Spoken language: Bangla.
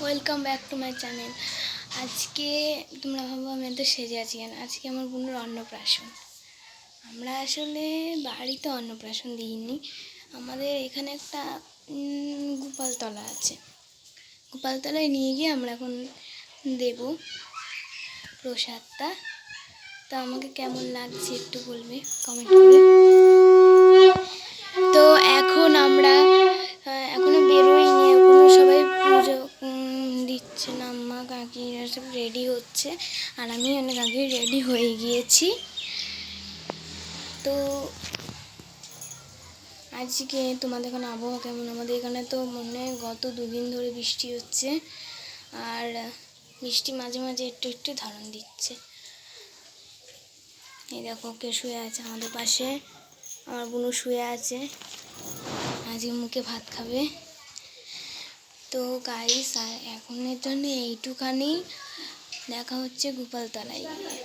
Welcome back to my channel. আজকে তোমরা ভাবো আমি এত সেজে আছি কেন। আজকে আমার বোনের অন্নপ্রাশন। আমরা আসলে বাড়িতে অন্নপ্রাশন দিইনি, আমাদের এখানে একটা গোপালতলা আছে, গোপালতলায় নিয়ে গিয়ে আমরা এখন দেব প্রসাদটা। তো আমাকে কেমন লাগছে একটু বলবে কমেন্ট করে। তো এখন আমরা এখনো বেরোইনি, এখনো সবাই পুজো দিচ্ছে না, আম্মা কাকিরা সব রেডি হচ্ছে আর আমি অনেক আগে রেডি হয়ে গিয়েছি। তো আজকে তোমাদের এখানে আবহাওয়া কেমন? আমাদের এখানে তো মনে হয় গত দুদিন ধরে বৃষ্টি হচ্ছে, আর বৃষ্টি মাঝে মাঝে একটু একটু ধরন দিচ্ছে। এই দেখো কে শুয়ে আছে আমাদের পাশে, আমার বোনও শুয়ে আছে, আজকে মুখে ভাত খাবে। তো গাইস এখনের জন্য এইটুখানি, দেখা হচ্ছে গোপালতলায় গিয়ে।